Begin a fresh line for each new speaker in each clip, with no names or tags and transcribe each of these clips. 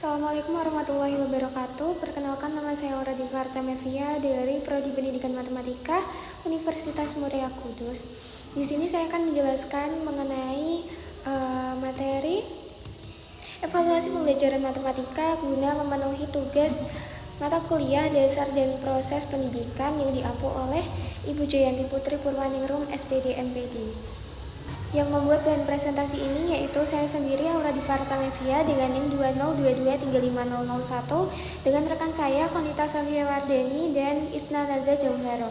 Assalamualaikum warahmatullahi wabarakatuh. Perkenalkan, nama saya Aura Divarta Mevia dari Prodi Pendidikan Matematika Universitas Muria Kudus. Di sini saya akan menjelaskan mengenai materi evaluasi pembelajaran matematika guna memenuhi tugas mata kuliah dasar dan proses pendidikan yang diampu oleh Ibu Jayanti Putri Purwaningrum SPD MPD. Yang membuat bahan presentasi ini yaitu saya sendiri, Aura Divarta Mevia, dengan NIM 202235001, dengan rekan saya Konita Safia Wardani dan Isna Naza Jauharo.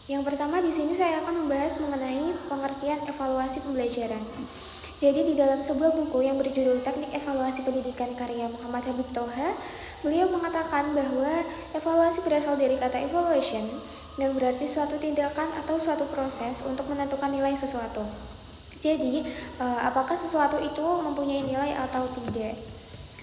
Yang pertama, di sini saya akan membahas mengenai pengertian evaluasi pembelajaran. Jadi di dalam sebuah buku yang berjudul Teknik Evaluasi Pendidikan karya Muhammad Habib Toha, beliau mengatakan bahwa evaluasi berasal dari kata evaluation, yang berarti suatu tindakan atau suatu proses untuk menentukan nilai sesuatu. Jadi, apakah sesuatu itu mempunyai nilai atau tidak?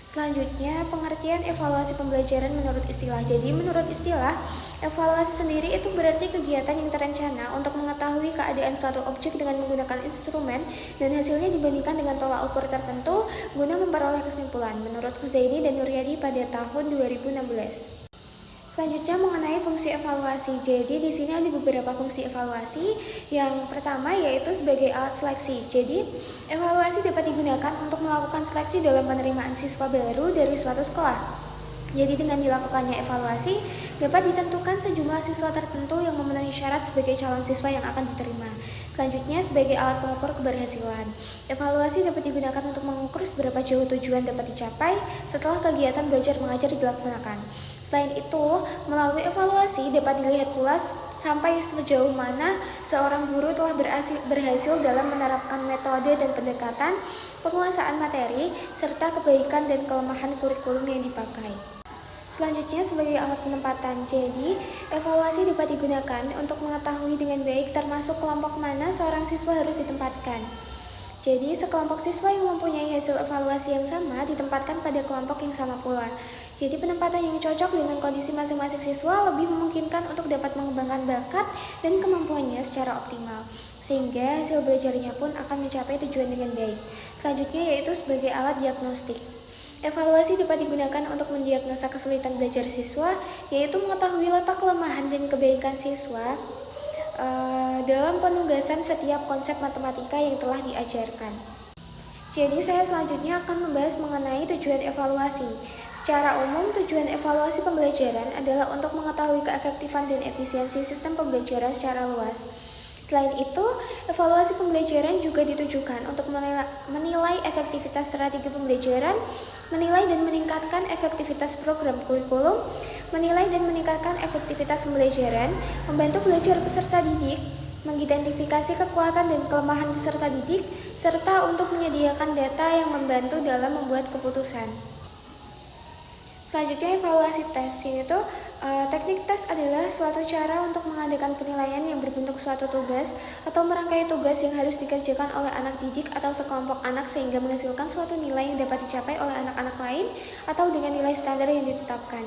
Selanjutnya, pengertian evaluasi pembelajaran menurut istilah. Jadi, menurut istilah, evaluasi sendiri itu berarti kegiatan yang terencana untuk mengetahui keadaan suatu objek dengan menggunakan instrumen dan hasilnya dibandingkan dengan tolak ukur tertentu guna memperoleh kesimpulan, menurut Huzaini dan Nuryadi pada tahun 2016. Selanjutnya mengenai fungsi evaluasi. Jadi di sini ada beberapa fungsi evaluasi. Yang pertama yaitu sebagai alat seleksi. Jadi evaluasi dapat digunakan untuk melakukan seleksi dalam penerimaan siswa baru dari suatu sekolah. Jadi dengan dilakukannya evaluasi dapat ditentukan sejumlah siswa tertentu yang memenuhi syarat sebagai calon siswa yang akan diterima. Selanjutnya sebagai alat pengukur keberhasilan. Evaluasi dapat digunakan untuk mengukur seberapa jauh tujuan dapat dicapai setelah kegiatan belajar mengajar dilaksanakan. Selain itu, melalui evaluasi dapat dilihat pula sampai sejauh mana seorang guru telah berhasil dalam menerapkan metode dan pendekatan penguasaan materi serta kebaikan dan kelemahan kurikulum yang dipakai. Selanjutnya sebagai alat penempatan. Jadi, evaluasi dapat digunakan untuk mengetahui dengan baik termasuk kelompok mana seorang siswa harus ditempatkan. Jadi, sekelompok siswa yang mempunyai hasil evaluasi yang sama ditempatkan pada kelompok yang sama pula. Jadi, penempatan yang cocok dengan kondisi masing-masing siswa lebih memungkinkan untuk dapat mengembangkan bakat dan kemampuannya secara optimal, sehingga hasil belajarnya pun akan mencapai tujuan dengan baik. Selanjutnya yaitu sebagai alat diagnostik. Evaluasi dapat digunakan untuk mendiagnosa kesulitan belajar siswa, yaitu mengetahui letak kelemahan dan kebaikan siswa dalam penugasan setiap konsep matematika yang telah diajarkan. Jadi saya selanjutnya akan membahas mengenai tujuan evaluasi. Secara umum, tujuan evaluasi pembelajaran adalah untuk mengetahui keefektifan dan efisiensi sistem pembelajaran secara luas. Selain itu, evaluasi pembelajaran juga ditujukan untuk menilai efektivitas strategi pembelajaran, menilai dan meningkatkan efektivitas program kurikulum, menilai dan meningkatkan efektivitas pembelajaran, membantu belajar peserta didik, mengidentifikasi kekuatan dan kelemahan peserta didik, serta untuk menyediakan data yang membantu dalam membuat keputusan. Selanjutnya evaluasi tes, yaitu teknik tes adalah suatu cara untuk mengadakan penilaian yang berbentuk suatu tugas atau merangkai tugas yang harus dikerjakan oleh anak didik atau sekelompok anak sehingga menghasilkan suatu nilai yang dapat dicapai oleh anak-anak lain atau dengan nilai standar yang ditetapkan.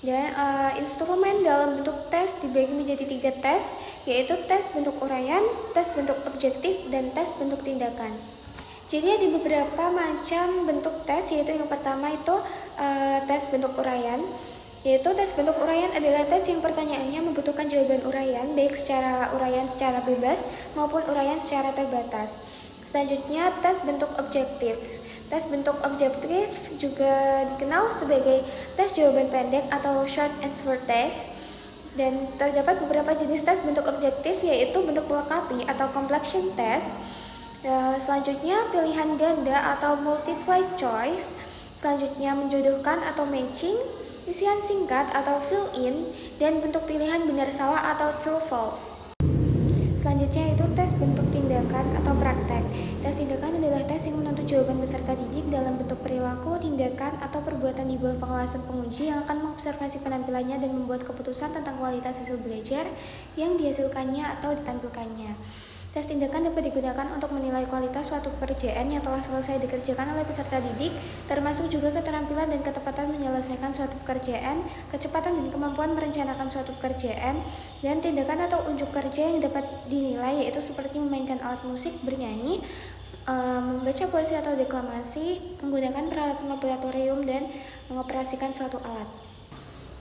Dan instrumen dalam bentuk tes dibagi menjadi 3 tes, yaitu tes bentuk uraian, tes bentuk objektif, dan tes bentuk tindakan. Jadi ada beberapa macam bentuk tes, yaitu yang pertama itu tes bentuk uraian. Yaitu tes bentuk uraian adalah tes yang pertanyaannya membutuhkan jawaban uraian, baik secara uraian secara bebas maupun uraian secara terbatas. Selanjutnya tes bentuk objektif. Tes bentuk objektif juga dikenal sebagai tes jawaban pendek atau short answer test. Dan terdapat beberapa jenis tes bentuk objektif, yaitu bentuk melengkapi atau completion test. Selanjutnya pilihan ganda atau multiple choice. Selanjutnya menjodohkan atau matching, isian singkat atau fill in, dan bentuk pilihan benar salah atau true false. Selanjutnya itu tes bentuk tindakan atau praktek. Tes tindakan adalah tes yang menuntut jawaban peserta didik dalam bentuk perilaku, tindakan, atau perbuatan di bawah pengawasan penguji yang akan mengobservasi penampilannya dan membuat keputusan tentang kualitas hasil belajar yang dihasilkannya atau ditampilkannya. Tes tindakan dapat digunakan untuk menilai kualitas suatu pekerjaan yang telah selesai dikerjakan oleh peserta didik, termasuk juga keterampilan dan ketepatan menyelesaikan suatu pekerjaan, kecepatan dan kemampuan merencanakan suatu pekerjaan, dan tindakan atau unjuk kerja yang dapat dinilai yaitu seperti memainkan alat musik, bernyanyi, membaca puisi atau deklamasi, menggunakan peralatan laboratorium, dan mengoperasikan suatu alat.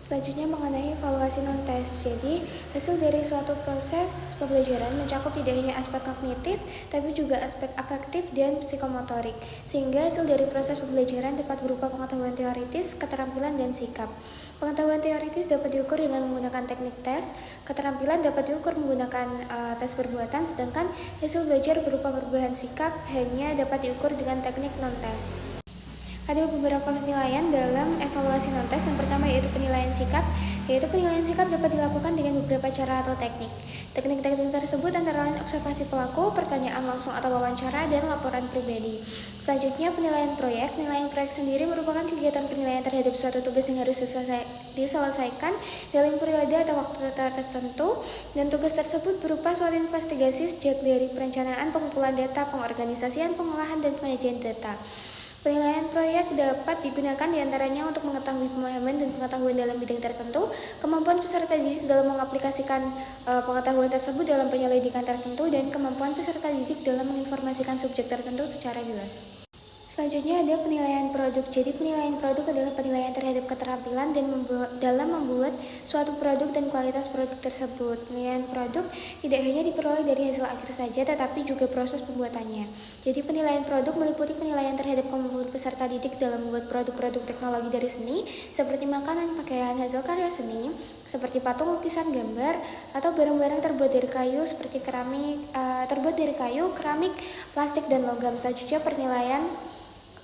Selanjutnya mengenai evaluasi non-tes. Jadi, hasil dari suatu proses pembelajaran mencakup tidak hanya aspek kognitif, tapi juga aspek afektif dan psikomotorik. Sehingga hasil dari proses pembelajaran dapat berupa pengetahuan teoritis, keterampilan, dan sikap. Pengetahuan teoritis dapat diukur dengan menggunakan teknik tes, keterampilan dapat diukur menggunakan tes perbuatan, sedangkan hasil belajar berupa perubahan sikap hanya dapat diukur dengan teknik non-tes. Ada beberapa penilaian dalam evaluasi non-tes. Yang pertama yaitu penilaian sikap. Penilaian sikap dapat dilakukan dengan beberapa cara atau teknik. Teknik-teknik tersebut antara lain observasi pelaku, pertanyaan langsung atau wawancara, dan laporan pribadi. Selanjutnya penilaian proyek. Penilaian proyek sendiri merupakan kegiatan penilaian terhadap suatu tugas yang harus diselesaikan dalam periode atau waktu tertentu, dan tugas tersebut berupa suatu investigasi sejak dari perencanaan, pengumpulan data, pengorganisasian, pengolahan, dan penyajian data. Penilaian proyek dapat digunakan diantaranya untuk mengetahui pemahaman dan pengetahuan dalam bidang tertentu, kemampuan peserta didik dalam mengaplikasikan pengetahuan tersebut dalam penyelidikan tertentu, dan kemampuan peserta didik dalam menginformasikan subjek tertentu secara jelas. Selanjutnya ada penilaian produk. Jadi penilaian produk adalah penilaian terhadap keterampilan dan dalam membuat suatu produk dan kualitas produk tersebut. Penilaian produk tidak hanya diperoleh dari hasil akhir saja, tetapi juga proses pembuatannya. Jadi penilaian produk meliputi penilaian terhadap kemampuan peserta didik dalam membuat produk-produk teknologi dari seni, seperti makanan, pakaian, hasil karya seni, seperti patung, lukisan, gambar, atau barang-barang terbuat dari kayu seperti keramik, keramik, plastik, dan logam. Selanjutnya penilaian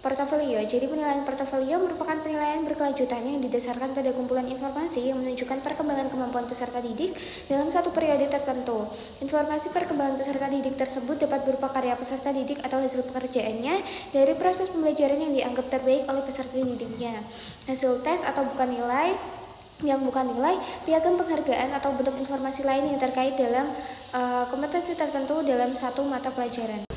portofolio. Jadi penilaian portofolio merupakan penilaian berkelanjutan yang didasarkan pada kumpulan informasi yang menunjukkan perkembangan kemampuan peserta didik dalam satu periode tertentu. Informasi perkembangan peserta didik tersebut dapat berupa karya peserta didik atau hasil pekerjaannya dari proses pembelajaran yang dianggap terbaik oleh peserta didiknya. Hasil tes atau bukan nilai, piagam penghargaan, atau bentuk informasi lain yang terkait dalam kompetensi tertentu dalam satu mata pelajaran.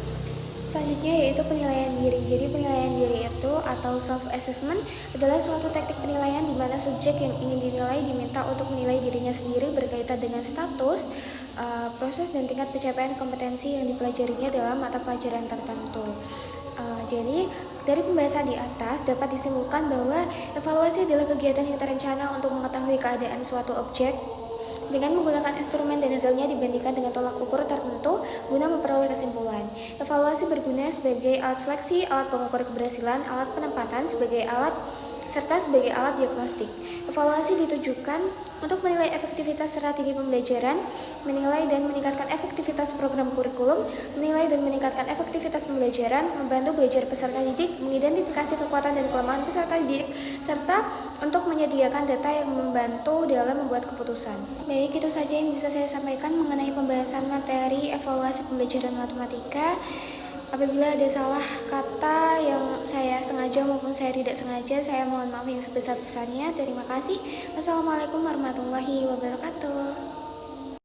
Selanjutnya yaitu penilaian diri. Jadi penilaian diri itu atau self-assessment adalah suatu teknik penilaian di mana subjek yang ingin dinilai diminta untuk menilai dirinya sendiri berkaitan dengan status, proses, dan tingkat pencapaian kompetensi yang dipelajarinya dalam mata pelajaran tertentu. Jadi dari pembahasan di atas dapat disimpulkan bahwa evaluasi adalah kegiatan yang terencana untuk mengetahui keadaan suatu objek dengan menggunakan instrumen dan hasilnya dibandingkan dengan tolak ukur tertentu guna memperoleh kesimpulan. Evaluasi berguna sebagai alat seleksi, alat pengukur keberhasilan, alat penempatan sebagai alat diagnostik. Evaluasi ditujukan untuk menilai efektivitas strategi pembelajaran, menilai dan meningkatkan efektivitas program kurikulum, menilai dan meningkatkan efektivitas pembelajaran, membantu belajar peserta didik, mengidentifikasi kekuatan dan kelemahan peserta didik, serta untuk menyediakan data yang membantu dalam membuat keputusan. Baik, itu saja yang bisa saya sampaikan mengenai pembahasan materi evaluasi pembelajaran matematika. Apabila ada salah kata yang saya sengaja maupun saya tidak sengaja, saya mohon maaf yang sebesar-besarnya. Terima kasih. Wassalamualaikum warahmatullahi wabarakatuh.